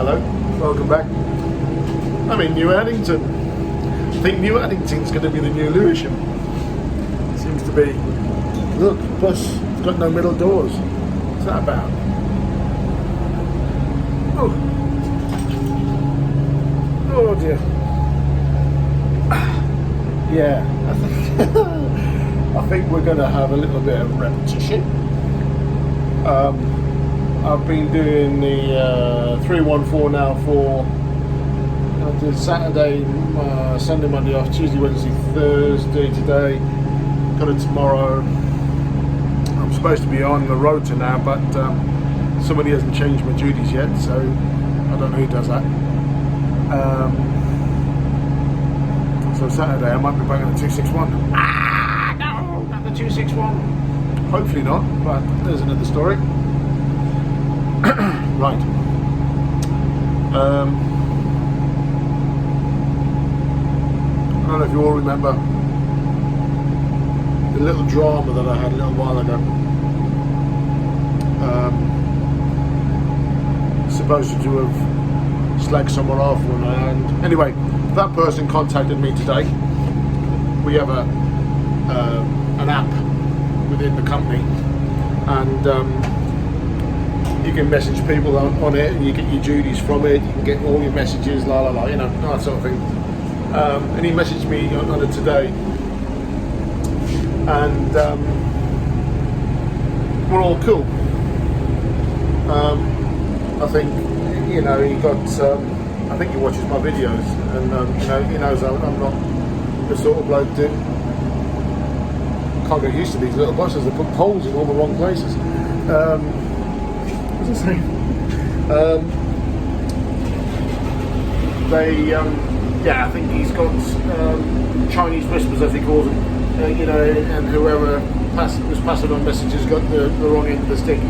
Hello, welcome back. I'm in New Addington. I think New Addington's going to be the new Lewisham. Seems to be. Look, plus it's got no middle doors. What's that about? Oh dear. Yeah, I think we're going to have a little bit of repetition. I've been doing the 314 now for Saturday, Sunday, Monday off, Tuesday, Wednesday, Thursday today. Got it tomorrow. I'm supposed to be on the rota now, but somebody hasn't changed my duties yet, so I don't know who does that. So Saturday I might be back on the 261. No, not the 261. Hopefully not, but there's another story. Right. I don't know if you all remember the little drama that I had a little while ago. Supposed to have slagged someone off, and anyway, that person contacted me today. We have an app within the company, and you can message people on it, and you get your duties from it. You can get all your messages, you know, that sort of thing. And he messaged me on it today, and we're all cool. I think, you know, he got. I think he watches my videos, and you know, he knows I'm not the sort of bloke that can't get used to these little buses that put poles in all the wrong places. What's it saying? Yeah, I think he's got Chinese whispers, as he calls them, you know, and whoever was passing on messages got the wrong end of the stick.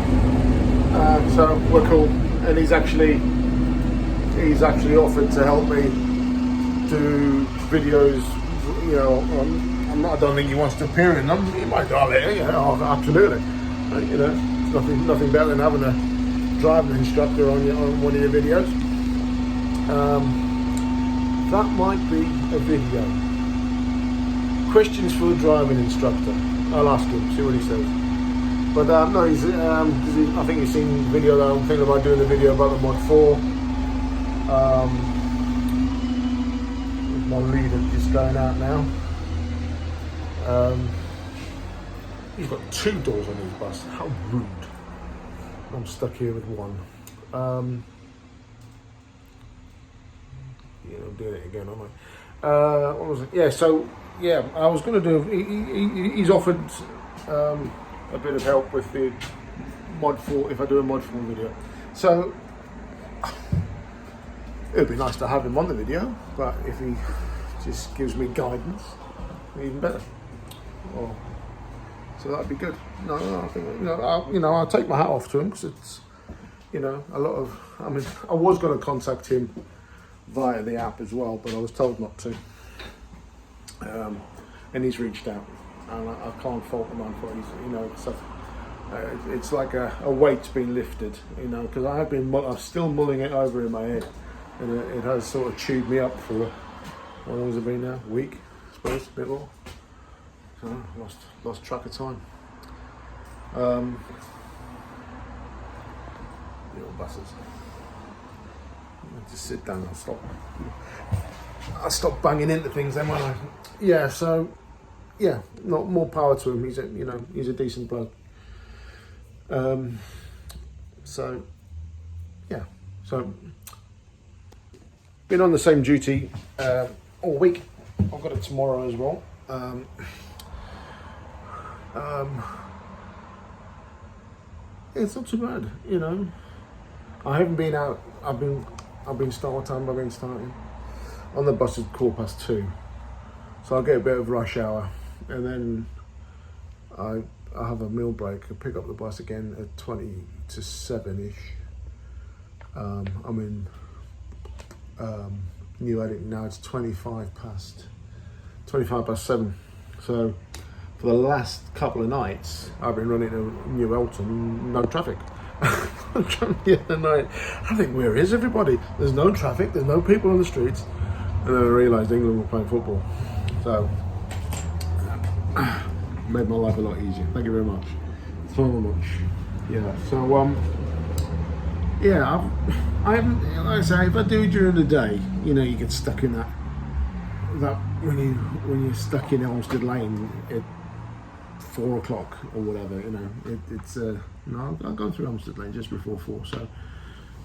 So we're cool, and he's actually offered to help me do videos. You know, I don't think he wants to appear in them. He might go there, you know, absolutely. You know, it's nothing better than having a driving instructor on one of your videos. That might be a video. Questions for a driving instructor. I'll ask him, see what he says. But no, I think he's seen the video that I'm thinking about doing a video about the Mod 4. My leader just going out now. He's got 2 doors on his bus. How rude. I'm stuck here with one. Yeah, I'm doing it again, aren't I? What was it? Yeah, so, yeah, I was going to do... He's offered a bit of help with the Mod 4, if I do a Mod 4 video. So, it would be nice to have him on the video, but if he just gives me guidance, even better. So that'd be good. No, I think, I'll take my hat off to him, because it's, you know, a lot of. I mean, I was going to contact him via the app as well, but I was told not to. And he's reached out, and I can't fault the man for it. You know, it's like a weight's been lifted, you know, because I'm still mulling it over in my head, and it has sort of chewed me up for how long has it been now? A week, I suppose, a bit more. So lost track of time. Little buses. Just sit down and I'll stop banging into things then, won't I? Yeah, so yeah, not more power to him. He's a decent bloke. So yeah, so been on the same duty all week. I've got it tomorrow as well. It's not too bad, you know. I haven't been out. I've been starting on the bus at 2:15, so I'll get a bit of rush hour, and then I have a meal break. I pick up the bus again at 20 to 7ish. I'm in New Addington now. It's 25 past 7. So for the last couple of nights, I've been running to New Elton, no traffic. the other night. I think, where is everybody? There's no traffic, there's no people on the streets. And then I realised England were playing football. So, made my life a lot easier. Thank you very much. So much. Yeah, so, yeah, I haven't, like I say, if I do it during the day, you know, you get stuck in that when you're stuck in Elmstead Lane at 4 o'clock or whatever, you know, it's no, I'll go through Elmstead Lane just before 4, so,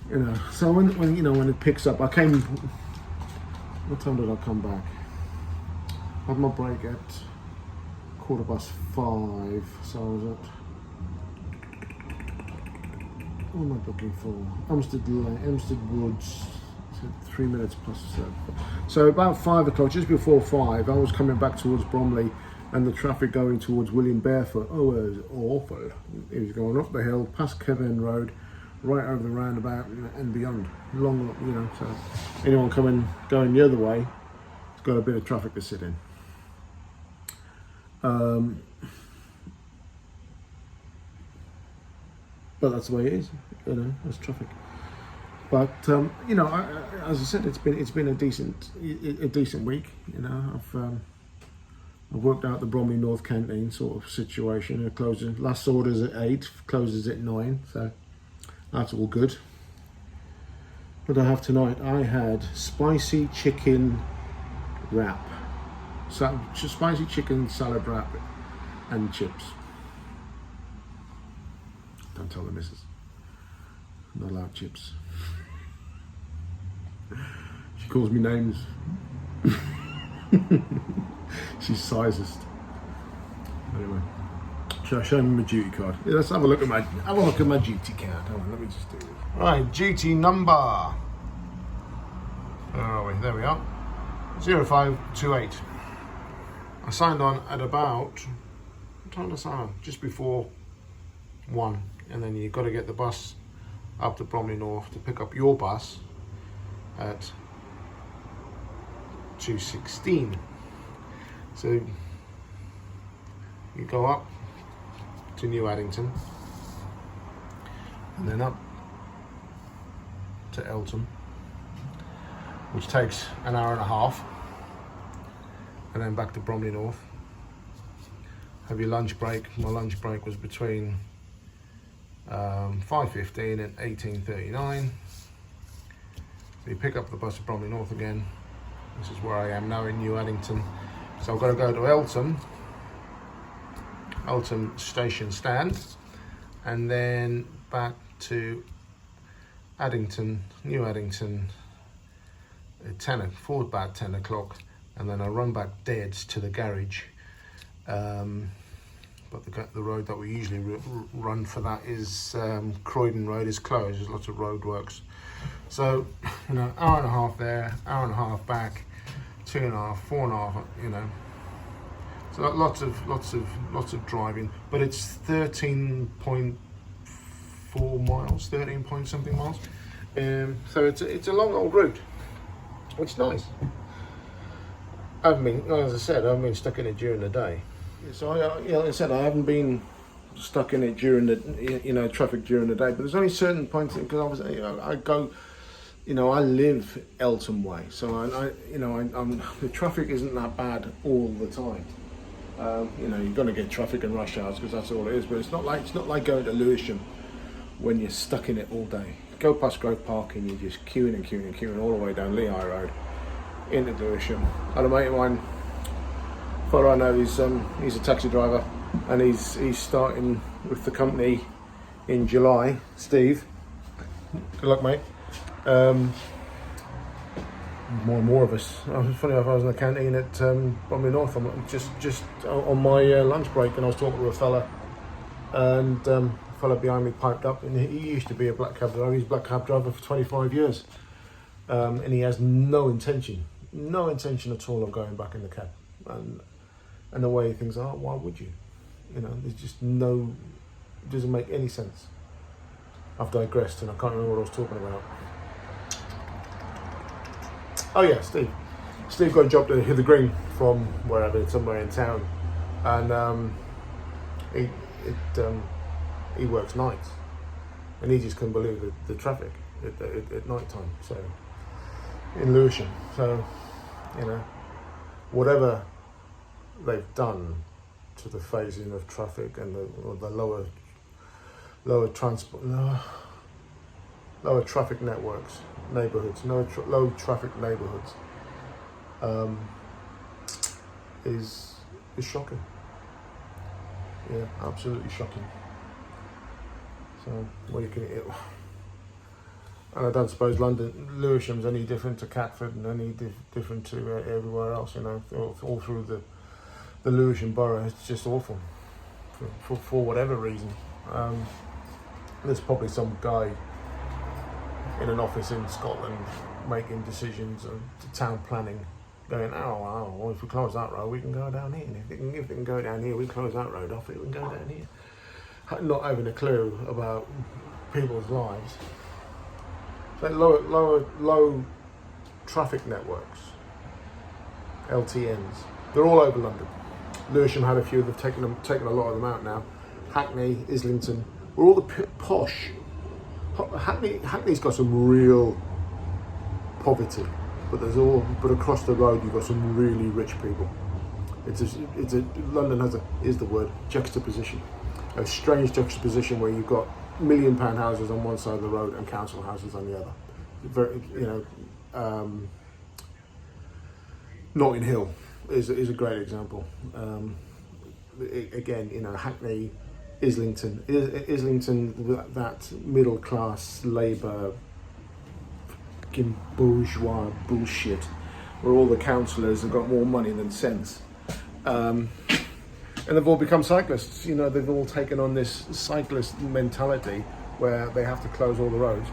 you know, so when you know, when it picks up, what time did I come back? I had my break at 5:15, so I was at, what am I looking for? Elmstead Woods, 3 minutes plus. So about 5 o'clock, just before 5, I was coming back towards Bromley, and the traffic going towards William Barefoot, it was awful. It was going up the hill, past Kevin Road, right over the roundabout and beyond. Long, you know, so anyone going the other way, it's got a bit of traffic to sit in. But that's the way it is, you know, there's traffic. But you know, as I said, it's been a decent week. You know, I've worked out the Bromley North Canteen sort of situation. It closes, last order's at 8, closes at 9, so that's all good. What did I have tonight? I had spicy chicken wrap, spicy chicken salad wrap, and chips. Don't tell the missus. I'm not allowed chips. She calls me names. She's sizest. Anyway, shall I show me my duty card? Yeah, let's have a look at my duty card. Hold on, let me just do this. Right, duty number. Where are we? There we are. 0528. I signed on at about, what time did I sign on? Just before 1, and then you've got to get the bus up to Bromley North to pick up your bus at 2:16. So you go up to New Addington and then up to Eltham, which takes an hour and a half, and then back to Bromley North. Have your lunch break. My lunch break was between 5:15 and 18:39. So you pick up the bus at Bromley North again. This is where I am now in New Addington. So I've got to go to Eltham Station Stand, and then back to Addington, New Addington, at about 10 o'clock, and then I run back dead to the garage. But the road that we usually run for that is Croydon Road is closed. There's lots of road works. So, you know, hour and a half there, hour and a half back, 2.5, 4.5, you know. So lots of driving, but it's 13.4 miles, 13 point something miles. So it's a long old route, which is nice. As I said, I haven't been stuck in it during the day. So like I said, I haven't been stuck in it during the, you know, traffic during the day. But there's only certain points, because obviously, you know, I go, you know, I live Eltham way, so the traffic isn't that bad all the time. You know, you're going to get traffic and rush hours because that's all it is. But it's not like going to Lewisham when you're stuck in it all day. Go past Grove Park and you're just queuing all the way down Lehigh Road into Lewisham. I had a mate of mine, far I know, he's a taxi driver, and he's starting with the company in July. Steve, good luck, mate. More and more of us. Funny enough, I was in the canteen at Bromley North. I'm just on my lunch break, and I was talking to a fella, and a fella behind me piped up, and he used to be a black cab driver. He's a black cab driver for 25 years, and he has no intention at all of going back in the cab. And the way things are, why would you? You know, there's just it doesn't make any sense. I've digressed, and I can't remember what I was talking about. Oh yeah, Steve got a job to Hither Green from wherever, somewhere in town, and he works nights, and he just couldn't believe the traffic at night time. So in Lewisham, so you know, whatever they've done to the phasing of traffic and the lower transport, lower traffic networks, neighbourhoods, low traffic neighbourhoods, is shocking. Yeah, absolutely shocking. So, well, you can, and I don't suppose Lewisham's any different to Catford and any different to everywhere else. You know, all through the Lewisham borough, it's just awful for whatever reason. There's probably some guy in an office in Scotland making decisions on town planning, going, oh, well, if we close that road, we can go down here. And if they can go down here, we close that road off, we can go down here. Not having a clue about people's lives. So low traffic networks, LTNs, they're all over London. Lewisham had a few, they've taken a lot of them out now. Hackney, Islington, we're all the posh. Hackney's got some real poverty, but across the road you've got some really rich people. London is the word, juxtaposition. A strange juxtaposition where you've got £1 million houses on one side of the road and council houses on the other. Very, Notting Hill is a great example. Again, Hackney, Islington, that middle class Labour bourgeois bullshit, where all the councillors have got more money than sense. And they've all become cyclists. They've all taken on this cyclist mentality where they have to close all the roads.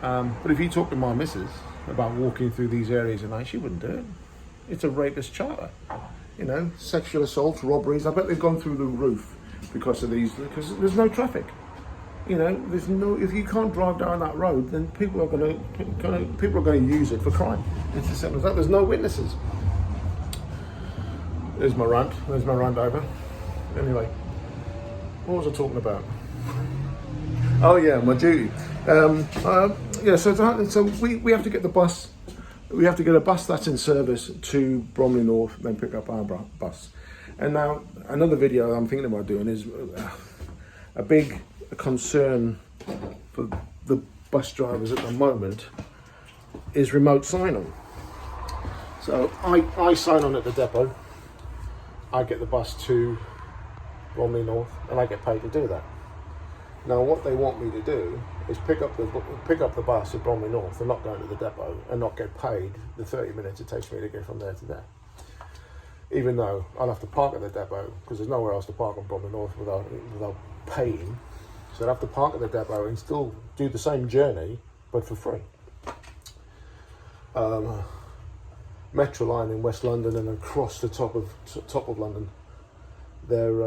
But if you talk to my missus about walking through these areas at night, she wouldn't do it. It's a rapist charter. Sexual assaults, robberies. I bet they've gone through the roof because there's no traffic. If you can't drive down that road, then people are going to use it for crime. It's as simple as that. There's no witnesses. There's my rant over. Anyway, what was I talking about? Oh yeah, my duty. So we have to get the bus. We have to get a bus that's in service to Bromley North, then pick up our bus. And now another video I'm thinking about doing is a big concern for the bus drivers at the moment is remote sign-on. So I sign on at the depot. I get the bus to Bromley North, and I get paid to do that. Now, what they want me to do is pick up the bus at Bromley North and not go to the depot and not get paid the 30 minutes it takes me to get from there to there. Even though I'll have to park at the depot because there's nowhere else to park on Bromley North without paying. So I'd have to park at the depot and still do the same journey, but for free. Metro line in West London and across the top of London, they're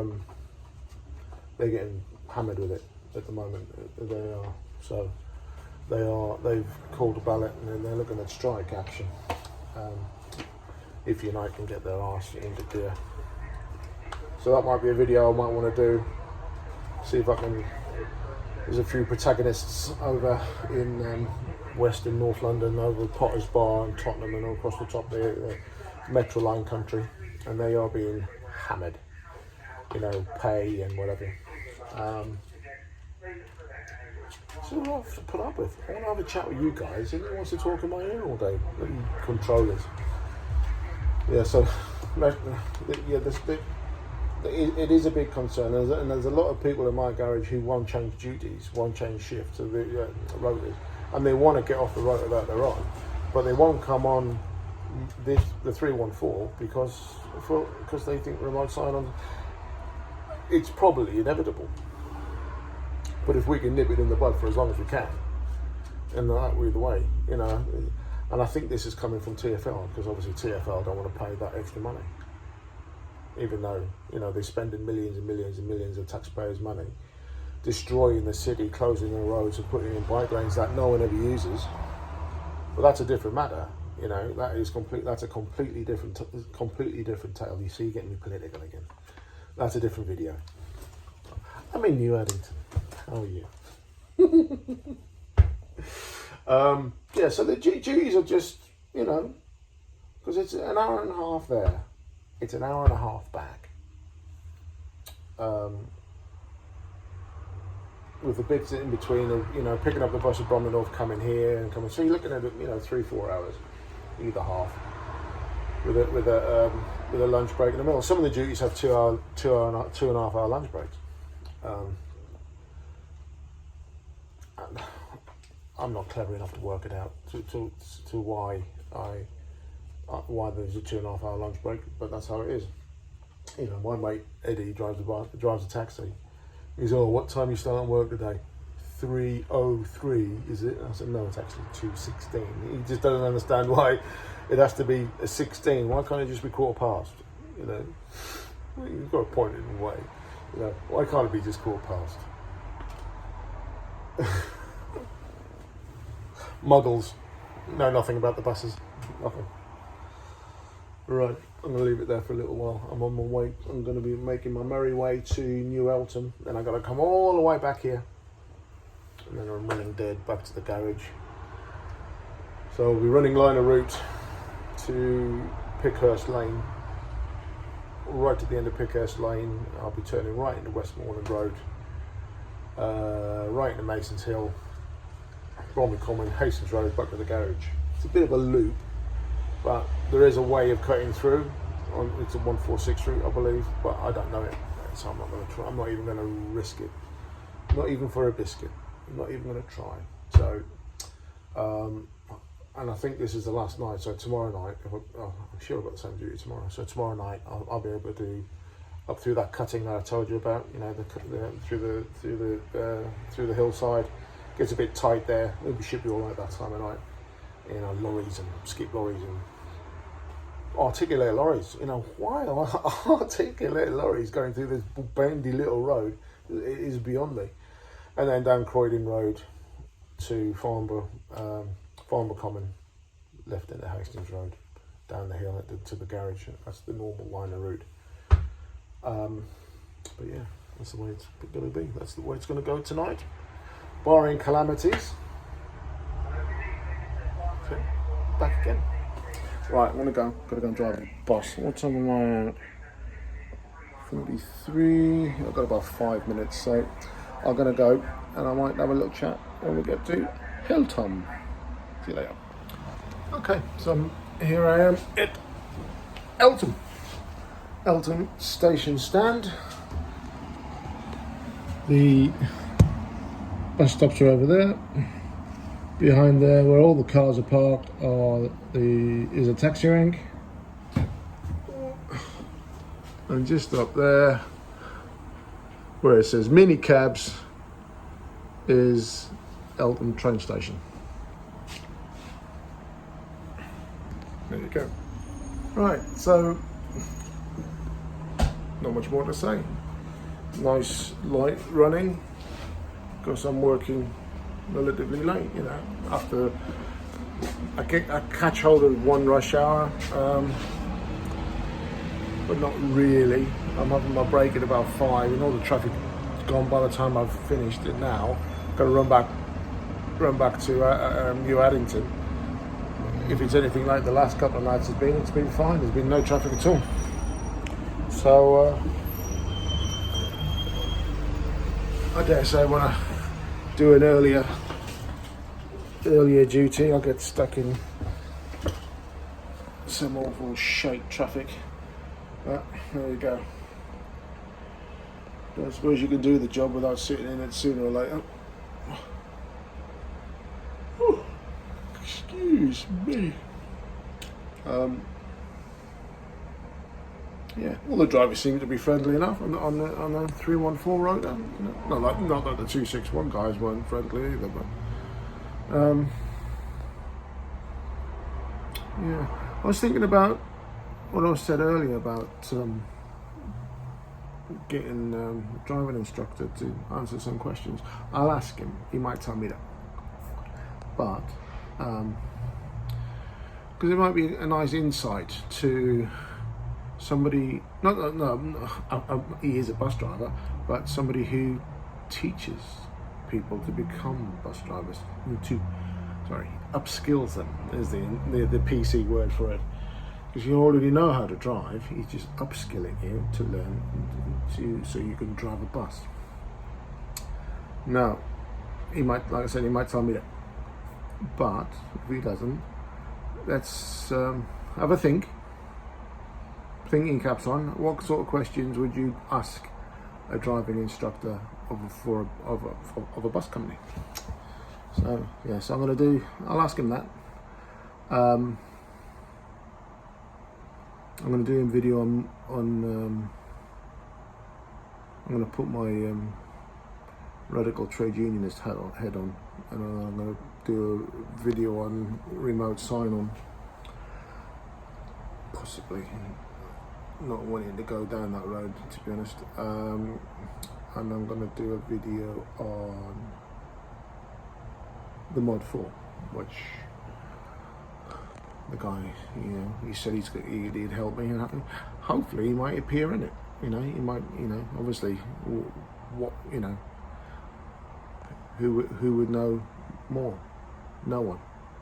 getting hammered with it at the moment. They are. So they've called a ballot and they're looking at strike action. If Unite can get their arse into gear. So that might be a video I might want to do. See if I can. There's a few protagonists over in West and North London, over Potter's Bar and Tottenham and all across the top the Metro line country, and they are being hammered, pay and whatever. So what I have to put up with. I want to have a chat with you guys. Who wants to talk in my ear all day? Controllers. Yeah, so it is a big concern, and there's a lot of people in my garage who won't change duties, won't change shifts of the rotors, and they want to get off the rotor that they're on, but they won't come on the 314 because they think remote sign-on, it's probably inevitable. But if we can nip it in the bud for as long as we can, and that either way, and I think this is coming from TfL, because obviously TfL don't want to pay that extra money. Even though, they're spending millions and millions and millions of taxpayers' money, destroying the city, closing the roads and putting in bike lanes that no one ever uses. But that's a different matter, that's a completely different tale. You see, you're getting me political again. That's a different video. I'm in New Addington. How are you? Yeah, so the duties are just, because it's an hour and a half there, it's an hour and a half back. With the bits in between of, picking up the bus at Bromley North, coming here and coming, so you're looking at 3-4 hours, either half, with a lunch break in the middle. Some of the duties have 2.5 hour lunch breaks. I'm not clever enough to work it out to why there's a 2.5 hour lunch break, but that's how it is. My mate Eddie drives a taxi. He's, what time you start work today? 3:03, is it? I said, no, it's actually 2:16. He just doesn't understand why it has to be a 16. Why can't it just be quarter past? You've got to point it in a way. Why can't it be just quarter past? Muggles know nothing about the buses. Nothing. Right, I'm going to leave it there for a little while. I'm on my way. I'm going to be making my merry way to New Eltham. Then I've got to come all the way back here. And then I'm running dead back to the garage. So I'll be running line of route to Pickhurst Lane. Right at the end of Pickhurst Lane, I'll be turning right into Westmoreland Road. Right into Masons Hill. Bromley Common, Hastings Road, back to the garage. It's a bit of a loop, but there is a way of cutting through. It's a 146 route, I believe, but I don't know it, so I'm not going to try. I'm not even going to risk it. Not even for a biscuit. I'm not even going to try. So, and I think this is the last night. So tomorrow night, I'm sure I've got the same duty tomorrow. So tomorrow night, I'll be able to do up through that cutting that I told you about. Through the hillside. Gets a bit tight there. We should be all right that time of night. Lorries and skip lorries and articulated lorries. Why are articulated lorries going through this bendy little road? It is beyond me. And then down Croydon Road to Farnborough Common, left into Hastings Road, down the hill to the garage. That's the normal line of route. But yeah, that's the way it's going to be. That's the way it's going to go tonight. Barring calamities. Okay, back again. Right, I'm gotta go and drive a bus. What time am I at? 43. I've got about 5 minutes, so I'm gonna go and I might have a little chat when we get to Hilltom. See you later. Okay, so here I am at Eltham station stand. The bus stops are over there. Behind there, where all the cars are parked, is a taxi rank. And just up there, where it says mini cabs, is Eltham train station. There you go. Right, so not much more to say. Nice light running, because I'm working relatively late, after I catch hold of one rush hour, but not really. I'm having my break at about 5 and all the traffic's gone by the time I've finished it now. Got to run back to New Addington. If it's anything like the last couple of nights it's been fine. There's been no traffic at all. So I dare say when I do an earlier duty, I'll get stuck in some awful shite traffic. But there you go. I suppose you can do the job without sitting in it sooner or later. Oh, excuse me. Yeah, all the drivers seem to be friendly enough on the 314 road. Not that the 261 guys weren't friendly either, but yeah. I was thinking about what I said earlier about getting a driving instructor to answer some questions. I'll ask him. He might tell me that, but because it might be a nice insight to somebody. No, he is a bus driver, but somebody who teaches people to become bus drivers, upskills them is the PC word for it. Because you already know how to drive, he's just upskilling you to learn so you can drive a bus. Now, he might, like I said, he might tell me that, but if he doesn't, let's have a think. Thinking caps on. What sort of questions would you ask a driving instructor of a bus company? So yeah, so I'll ask him that. I'm going to do a video on I'm going to put my radical trade unionist head on, and I'm going to do a video on remote sign-on. Possibly not wanting to go down that road, to be honest. And I'm going to do a video on the Mod 4, which the guy, he said he'd help me, and hopefully he might appear in it. He might, obviously, what, who would know more? No one.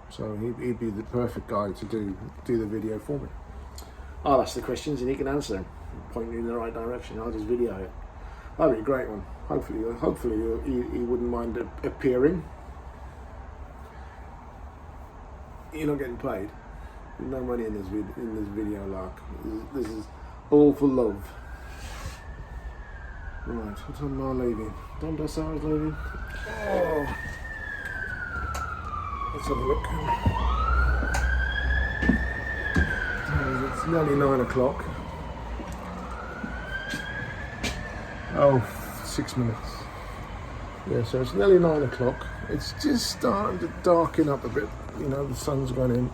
So he'd be the perfect guy to do the video for me. I'll ask the questions and he can answer them, point me in the right direction. I'll just video it. That'd be a great one. Hopefully he wouldn't mind appearing. You're not getting paid. There's no money in this video, Lark. This is all for love. Right, what time am I leaving? Don't I say I was leaving? Oh, let's have a look. It's nearly 9 o'clock. Oh, 6 minutes. Yeah, so it's nearly 9 o'clock. It's just starting to darken up a bit. The sun's gone in.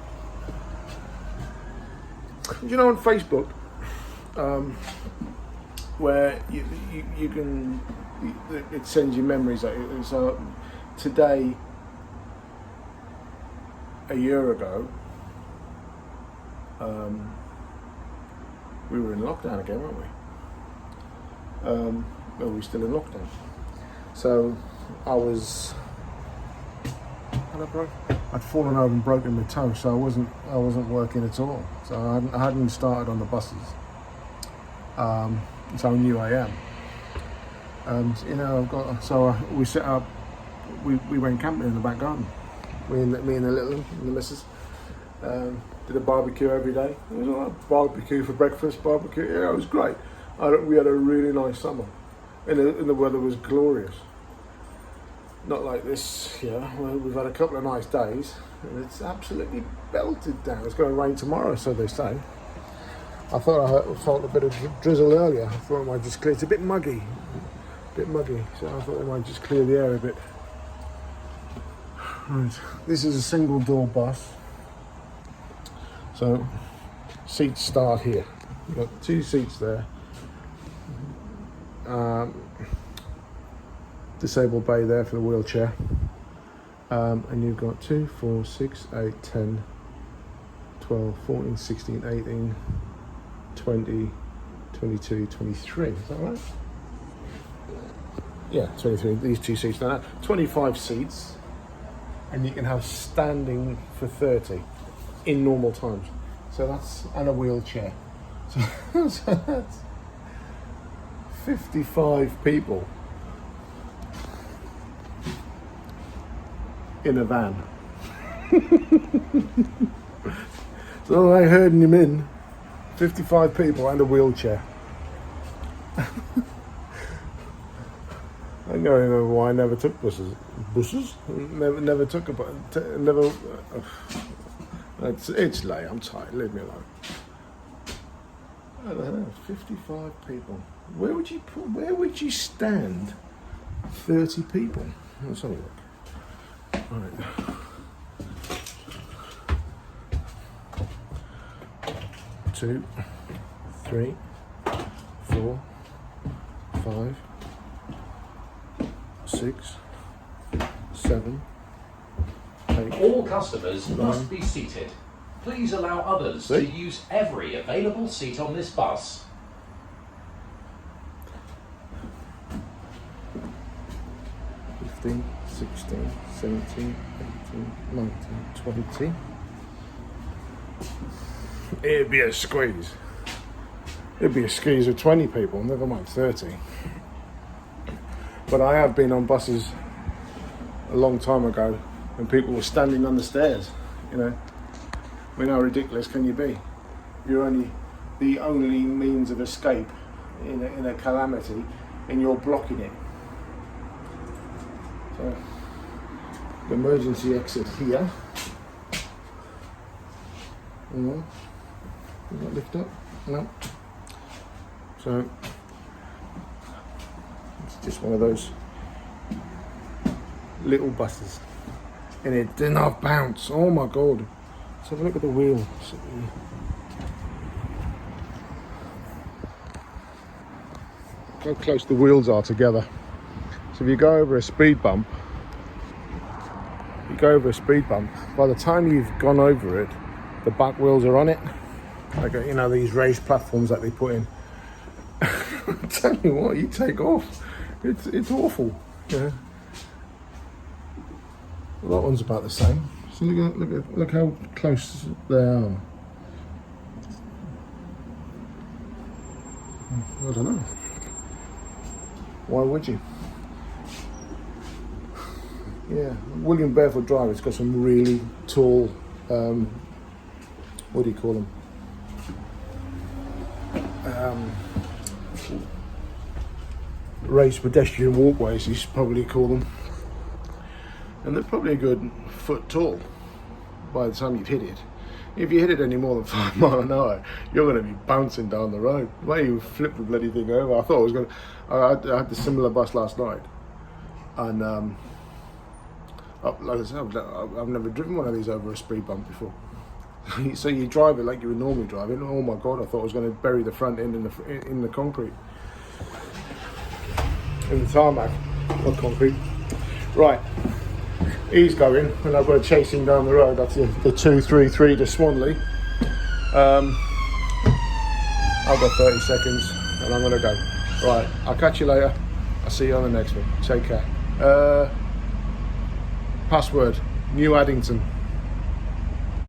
On Facebook, where you can, it sends you memories. So today, a year ago, we were in lockdown again, weren't we? We're still in lockdown. So I'd fallen over and broken my toe, so I wasn't working at all. So I hadn't started on the buses. So I knew I am. And we set up. We went camping in the back garden. Me and the little one, and the missus. Did a barbecue every day. It was all right. Barbecue for breakfast, barbecue. Yeah, it was great. We had a really nice summer, and the weather was glorious. Not like this, we've had a couple of nice days, and it's absolutely belted down. It's going to rain tomorrow, so they say. I thought I felt a bit of drizzle earlier. I thought it might just clear. It's a bit muggy, so I thought it might just clear the air a bit. Right, this is a single door bus. So, seats start here. You've got 2 seats there. Disabled bay there for the wheelchair. And you've got 2, 4, 6, 8, 10, 12, 14, 16, 18, 20, 22, 23. Is that right? Yeah, 23. These 2 seats now. 25 seats. And you can have standing for 30 in normal times. So that's, and a wheelchair. So that's 55 people in a van. So I herding him in, 55 people and a wheelchair. I don't know why I never took buses. Never took a bus. Never. It's late. I'm tired. Leave me alone. I don't know. 55 people. Where would you stand 30 people? Let's have a look. All right. Two, 3, 4, 5, 6, 7, 8. All customers must be seated. Please allow others to use every available seat on this bus. 15, 16, 17, 18, 19, 20. It'd be a squeeze. It'd be a squeeze of 20 people, never mind 30. But I have been on buses a long time ago and people were standing on the stairs, you know. I mean, how ridiculous can you be? You're the only means of escape in a calamity, and you're blocking it. So, the emergency exit here. Does that lift up? No. So, it's just one of those little buses. And it didn't have bounce. Oh my God. Let's have a look at the wheel. How close the wheels are together. So if you go over a speed bump, by the time you've gone over it, the back wheels are on it. Like, you know, these raised platforms that they put in. I tell you what, you take off. It's awful. Yeah. Well, that one's about the same. So look how close they are. I don't know. Why would you? Yeah, William Barefoot Drive, it's got some really tall, what do you call them? Raised pedestrian walkways, you should probably call them. And they're probably a good foot tall by the time you've hit it. If you hit it any more than 5 miles an hour, you're going to be bouncing down the road. The way you flip the bloody thing over, I thought I was going to... I had the similar bus last night. And, like I said, I've never driven one of these over a speed bump before. So you drive it like you would normally drive it. Oh my God, I thought I was going to bury the front end in the concrete. In the tarmac, not concrete. Right. He's going, and I've got to chase him down the road. That's the 233 to Swanley. I've got 30 seconds, and I'm going to go. Right, I'll catch you later. I'll see you on the next one. Take care. Password, New Addington.